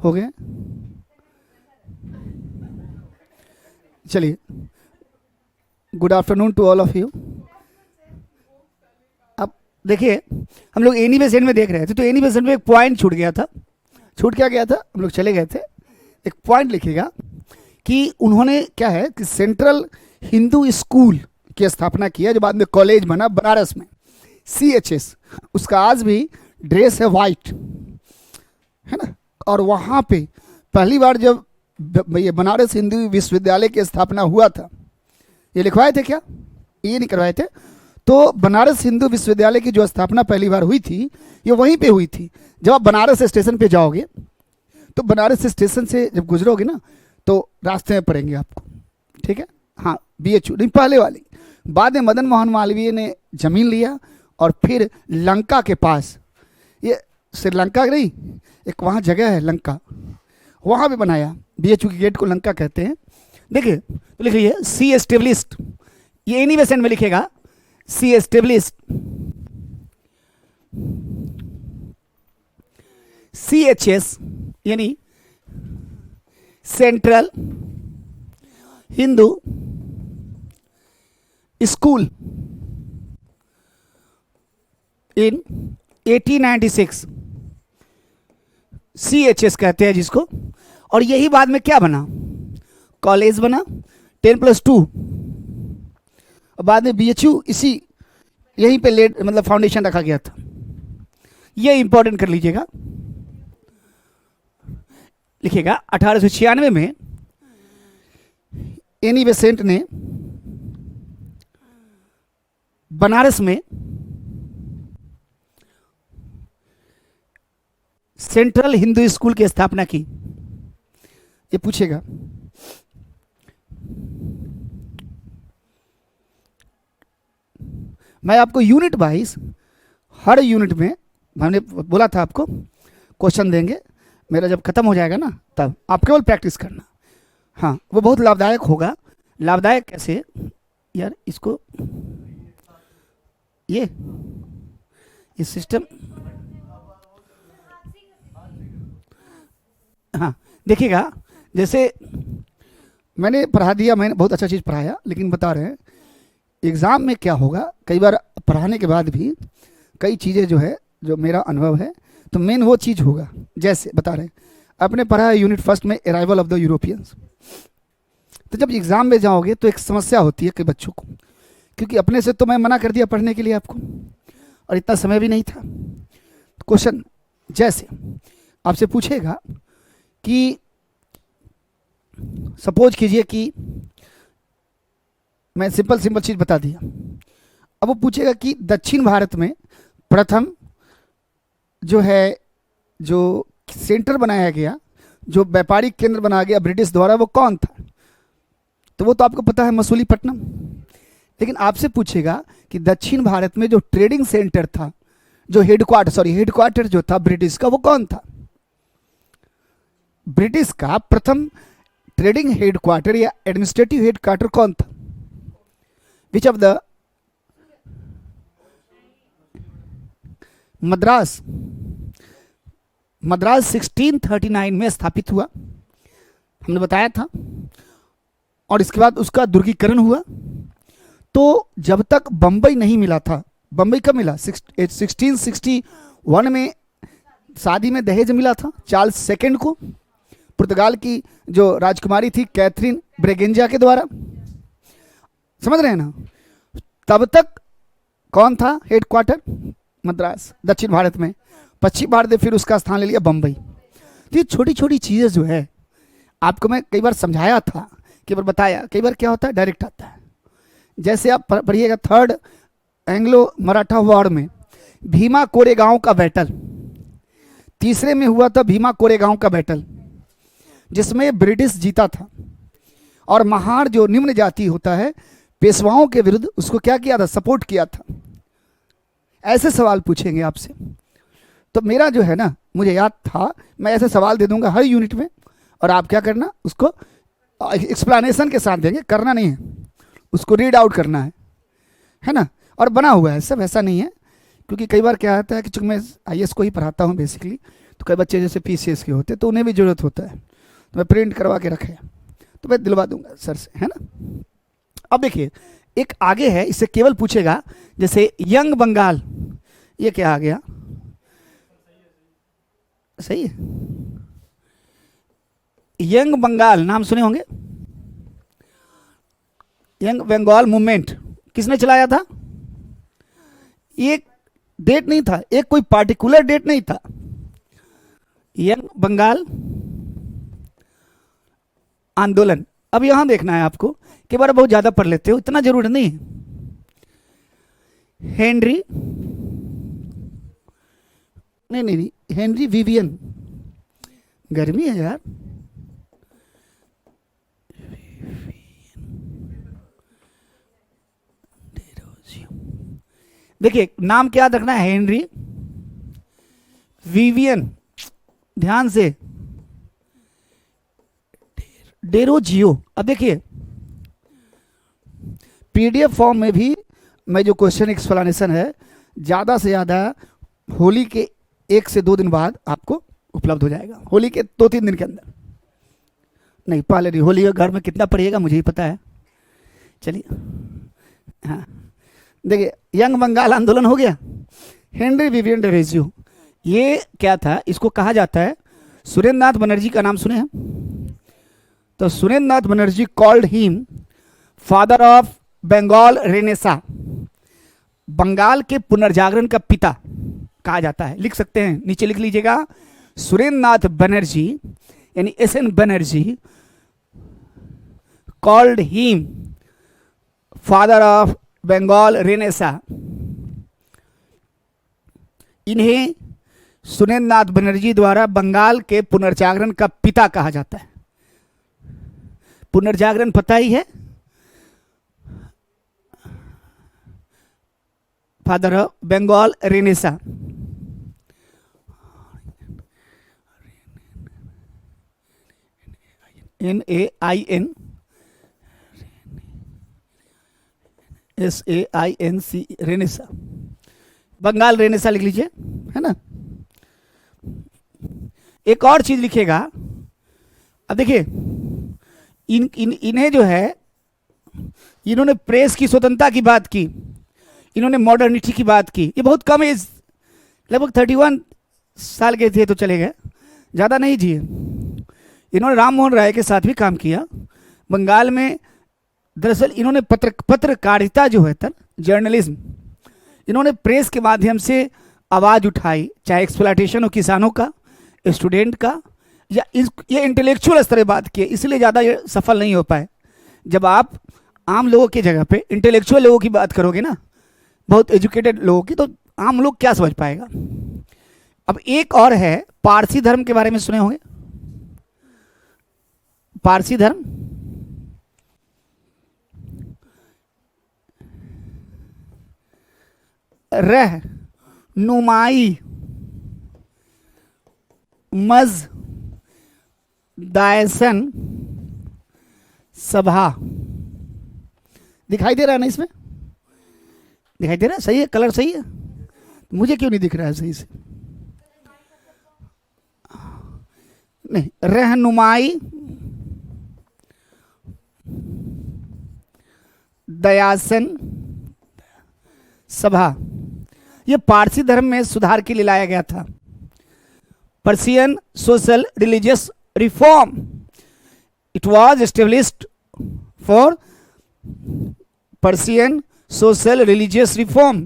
हो गए? चलिए, good afternoon to all of you. अब देखिए, हम लोग एनी बेसेंट में देख रहे थे, तो एनी बेसेंट में एक पॉइंट छूट गया था। छूट क्या गया था? हम लोग चले गए थे, एक पॉइंट लिखिएगा कि उन्होंने क्या है कि सेंट्रल हिंदू स्कूल की स्थापना किया, जो बाद में कॉलेज बना बनारस में, CHS। उसका आज भी ड्रेस है वाइट, है ना। और वहाँ पे पहली बार जब ये बनारस हिंदू विश्वविद्यालय की स्थापना हुआ था, ये लिखवाए थे क्या? ये नहीं करवाए थे। तो बनारस हिंदू विश्वविद्यालय की जो स्थापना पहली बार हुई थी, ये वहीं पे हुई थी। जब आप बनारस स्टेशन पे जाओगे, तो बनारस स्टेशन से जब गुजरोगे ना, तो रास्ते में पड़ेंगे आपको, ठीक है। हाँ, BHU नहीं, पहले वाली। बाद में मदन मोहन मालवीय ने जमीन लिया और फिर लंका के पास, ये श्रीलंका नहीं, एक वहाँ जगह है लंका, वहाँ भी बनाया। BHU के गेट को लंका कहते हैं। देखिए, तो लिख लीजिए सी एस्टेब्लिश्ड, ये एनी बेसेंट में लिखेगा सी एस्टेब्लिश्ड, CHS यानी सेंट्रल हिंदू स्कूल इन 1896, CHS कहते हैं जिसको। और यही बाद में क्या बना? कॉलेज बना, 10+2। और बाद में BHU इसी यहीं पे लेट मतलब फाउंडेशन रखा गया था। ये इंपॉर्टेंट कर लीजिएगा, लिखिएगा 1896 में एनी बेसेंट ने बनारस में सेंट्रल हिंदू स्कूल की स्थापना की। ये पूछेगा। मैं आपको यूनिट वाइज, हर यूनिट में हमने बोला था आपको क्वेश्चन देंगे। मेरा जब खत्म हो जाएगा ना, तब आप केवल प्रैक्टिस करना। हाँ, वो बहुत लाभदायक होगा। लाभदायक कैसे यार? इसको ये सिस्टम, हाँ देखिएगा, जैसे मैंने पढ़ा दिया, मैंने बहुत अच्छा चीज़ पढ़ाया, लेकिन बता रहे हैं एग्ज़ाम में क्या होगा। कई बार पढ़ाने के बाद भी कई चीज़ें जो है, जो मेरा अनुभव है, तो मेन वो चीज़ होगा। जैसे बता रहे हैं, आपने पढ़ा है यूनिट फर्स्ट में अराइवल ऑफ द यूरोपियंस। तो जब एग्ज़ाम में जाओगे तो एक समस्या होती है कई बच्चों को, क्योंकि अपने से तो मैं मना कर दिया पढ़ने के लिए आपको, और इतना समय भी नहीं था। क्वेश्चन जैसे आपसे पूछेगा कि सपोज कीजिए कि मैं सिंपल चीज़ बता दिया। अब वो पूछेगा कि दक्षिण भारत में प्रथम जो है, जो सेंटर बनाया गया, जो व्यापारिक केंद्र बनाया गया ब्रिटिश द्वारा, वो कौन था? तो वो तो आपको पता है, मसूलीपट्टनम। लेकिन आपसे पूछेगा कि दक्षिण भारत में जो ट्रेडिंग सेंटर था, जो हेडक्वार्टर जो था ब्रिटिश का, वो कौन था? ब्रिटिश का प्रथम ट्रेडिंग हेडक्वार्टर या एडमिनिस्ट्रेटिव हेडक्वार्टर कौन था? Which of the? Madras. Madras 1639 में स्थापित हुआ, हमने बताया था। और इसके बाद उसका दुर्गीकरण हुआ। तो जब तक बंबई नहीं मिला था, बंबई कब मिला? 1661 में शादी में दहेज मिला था चार्ल्स सेकंड को, पुर्तगाल की जो राजकुमारी थी कैथरीन ब्रेगेंजा के द्वारा। समझ रहे हैं ना? तब तक कौन था हेडक्वार्टर? मद्रास, दक्षिण भारत में। पश्चिम भारत में फिर उसका स्थान ले लिया बंबई। तो ये छोटी छोटी चीज़ें जो है, आपको मैं कई बार समझाया था, कई बार बताया, कई बार क्या होता है डायरेक्ट आता है। जैसे आप पढ़िएगा, थर्ड एंग्लो मराठा वॉर में भीमा कोरेगांव का बैटल, तीसरे में हुआ था भीमा कोरेगांव का बैटल, जिसमें ब्रिटिश जीता था। और महार जो निम्न जाति होता है, पेशवाओं के विरुद्ध उसको क्या किया था? सपोर्ट किया था। ऐसे सवाल पूछेंगे आपसे। तो मेरा जो है ना, मुझे याद था, मैं ऐसे सवाल दे दूंगा हर यूनिट में, और आप क्या करना, उसको एक्सप्लेनेशन के साथ देंगे, करना नहीं है, उसको रीड आउट करना है ना। और बना हुआ है सब, ऐसा नहीं है, क्योंकि कई बार क्या होता है कि चूंकि मैं IAS को ही पढ़ाता हूँ बेसिकली, तो कई बच्चे जैसे पीसीएस के होते तो उन्हें भी ज़रूरत होता है, तो मैं प्रिंट करवा के रखे तो मैं दिलवा दूंगा सर से, है ना। अब देखिए एक आगे है, इससे केवल पूछेगा जैसे यंग बंगाल, ये क्या आ गया, सही है। यंग बंगाल नाम सुने होंगे, यंग बंगाल मूवमेंट किसने चलाया था? एक डेट नहीं था, एक कोई पार्टिकुलर डेट नहीं था। यंग बंगाल आंदोलन। अब यहां देखना है आपको, कि बार बहुत ज्यादा पढ़ लेते हो, इतना जरूरी नहीं। हेनरी, नहीं, हेनरी विवियन, गर्मी है यार, देखिए नाम क्या याद रखना है, हेनरी विवियन, ध्यान से, डेरोजियो। अब देखिए पीडीएफ फॉर्म में भी मैं जो क्वेश्चन एक्सप्लेनेशन है ज़्यादा से ज़्यादा होली के 1 से 2 दिन बाद आपको उपलब्ध हो जाएगा, होली के 2-3 दिन के अंदर, नहीं पहले नहीं। होली घर में कितना पड़िएगा मुझे ही पता है। चलिए हाँ, देखिए यंग बंगाल आंदोलन हो गया, हेनरी विवियन डेरोजियो, ये क्या था? इसको कहा जाता है, सुरेंद्र नाथ बनर्जी का नाम सुने हैं? तो Surendra Nath Banerjee called him father of Bengal renaissance, Bengal के पुनर्जागरण का पिता कहा जाता है। लिख सकते हैं, नीचे लिख लीजिएगा, सुरेंद्र नाथ बनर्जी यानी S N. Banerjee called him father of Bengal renaissance. इन्हें सुरेंद्र नाथ बनर्जी द्वारा बंगाल के पुनर्जागरण का पिता कहा जाता है। पुनर्जागरण पता ही है, father of Bengal renaissance. NAIN SAINC, renaissance, Bengal renaissance लिख लीजिए, है ना। एक और चीज लिखेगा, अब देखिए इन्हें जो है, इन्होंने प्रेस की स्वतंत्रता की बात की, इन्होंने मॉडर्निटी की बात की। ये बहुत कम एज, लगभग 31 साल के थे तो चले गए, ज़्यादा नहीं जिए। इन्होंने राम मोहन राय के साथ भी काम किया बंगाल में। दरअसल इन्होंने पत्रकारिता जो है जर्नलिज्म, इन्होंने प्रेस के माध्यम से आवाज़ उठाई, चाहे एक्सप्लॉयटेशन हो किसानों का, स्टूडेंट का, या ये इंटेलेक्चुअल स्तर पर बात की, इसलिए ज़्यादा ये सफल नहीं हो पाए। जब आप आम लोगों की जगह पे इंटेलेक्चुअल लोगों की बात करोगे ना, बहुत एजुकेटेड लोगों की, तो आम लोग क्या समझ पाएगा। अब एक और है, पारसी धर्म के बारे में सुने होंगे, पारसी धर्म, रह नुमाई मज दायसन सभा, दिखाई दे रहा है ना, इसमें दिखाई दे रहा है, सही है, कलर सही है, मुझे क्यों नहीं दिख रहा है सही से? नहीं, रहनुमाई दयासन सभा, यह पारसी धर्म में सुधार के लिए लाया गया था। Persian social religious reform, it was established for Persian social religious reform,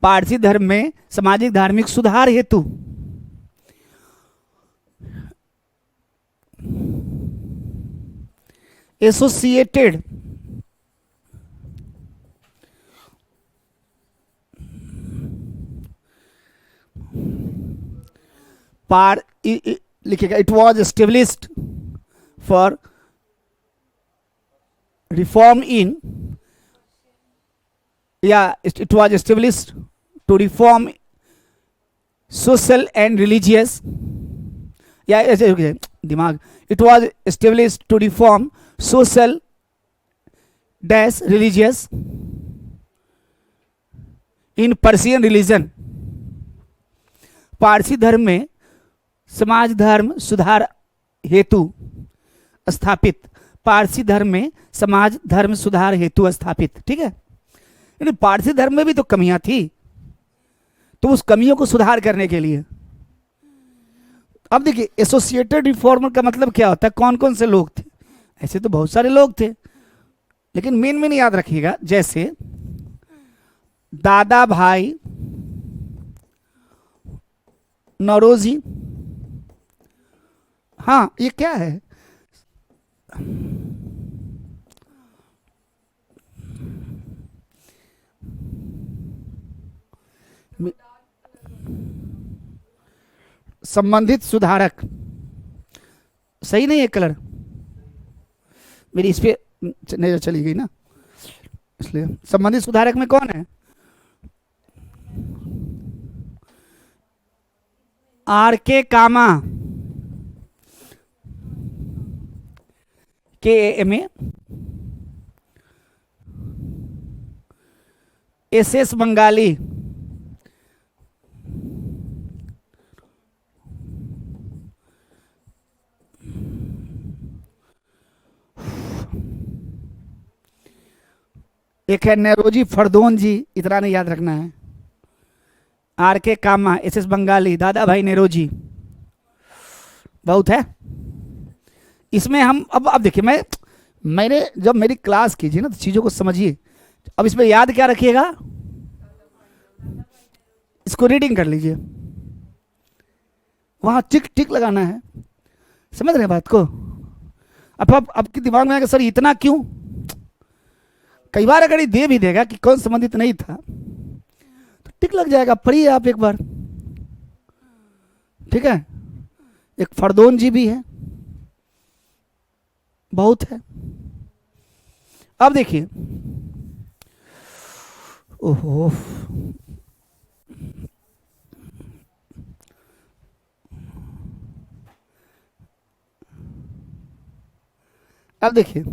Parsi धर्म में सामाजिक धार्मिक सुधार हेतु। एसोसिएटेड लिखेगा, it was established for reform in, या it was established to reform social and religious, या ऐसे दिमाग, it was established to reform social dash religious in Persian religion, Parsi धर्म में समाज धर्म सुधार हेतु स्थापित, पारसी धर्म में समाज धर्म सुधार हेतु स्थापित। ठीक है, यानी पारसी धर्म में भी तो कमियां थी, तो उस कमियों को सुधार करने के लिए। अब देखिए एसोसिएटेड रिफॉर्मर का मतलब क्या होता है, कौन कौन से लोग थे? ऐसे तो बहुत सारे लोग थे, लेकिन मेन मेन याद रखिएगा, जैसे दादा भाई नौरोजी। हाँ, ये क्या है? संबंधित सुधारक, सही नहीं है कलर, मेरी इस पे नजर चली गई ना, इसलिए। संबंधित सुधारक में कौन है? Are K Cama, K M A, S S Bengalee, एक है नेरोजी फरदोन जी, इतना नहीं याद रखना है। Are K comma, S S Bengali, दादा भाई नेरोजी, बहुत है। इसमें हम अब देखिए, मैंने जब मेरी क्लास कीजिए ना तो चीज़ों को समझिए। अब इसमें याद क्या रखिएगा, इसको रीडिंग कर लीजिए, वहाँ टिक टिक लगाना है, समझ रहे हैं बात को? अब आपके दिमाग में आएगा सर इतना क्यों? कई बार अगर ये दे भी देगा कि कौन संबंधित नहीं था तो टिक लग जाएगा, पढ़िए आप एक बार। ठीक है, एक फरदोन जी भी है, बहुत है। अब देखिए, ओहो, अब देखिए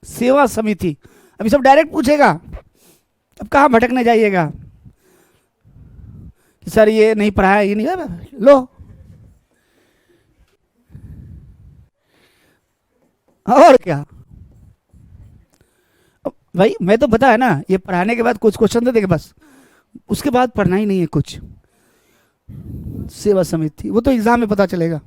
सेवा समिति, अभी सब डायरेक्ट पूछेगा, अब कहाँ भटकने जाइएगा कि सर ये नहीं पढ़ाया, ये नहीं है, लो। और क्या भाई, मैं तो पता है ना, ये पढ़ाने के बाद कुछ क्वेश्चन दे देंगे बस, उसके बाद पढ़ना ही नहीं है कुछ। सेवा समिति वो तो एग्जाम में पता चलेगा।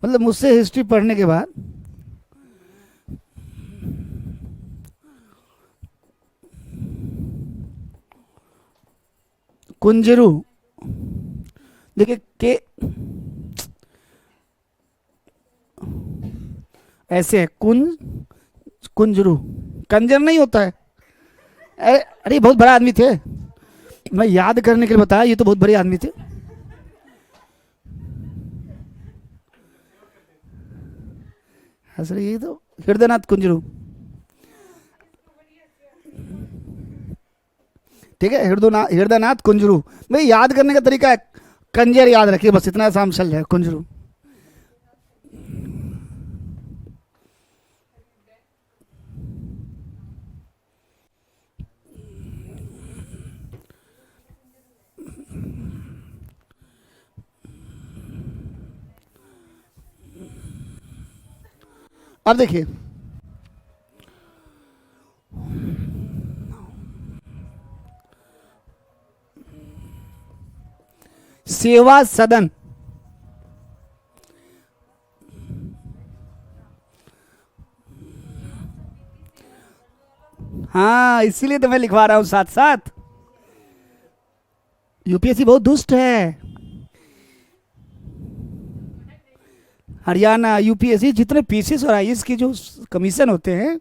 मतलब मुझसे हिस्ट्री पढ़ने के बाद कुंजरू, देखिए के ऐसे है, कुंजरू, कंजर नहीं होता है। अरे बहुत बड़ा आदमी थे, मैं याद करने के लिए बताया, ये तो बहुत बड़े आदमी थे। ये तो हृदयनाथ कुंजरू, ठीक है, हृदयनाथ कुंजरू। भाई याद करने का तरीका है, कंजर याद रखिए, बस इतना आसान चल जाए, कुंजरू। अब देखिए सेवा सदन, हाँ इसीलिए तो मैं लिखवा रहा हूं साथ साथ। यूपीएससी बहुत दुष्ट है, हरियाणा यूपीएससी जितने पीसीएस और आईएएस के जो कमीशन होते हैं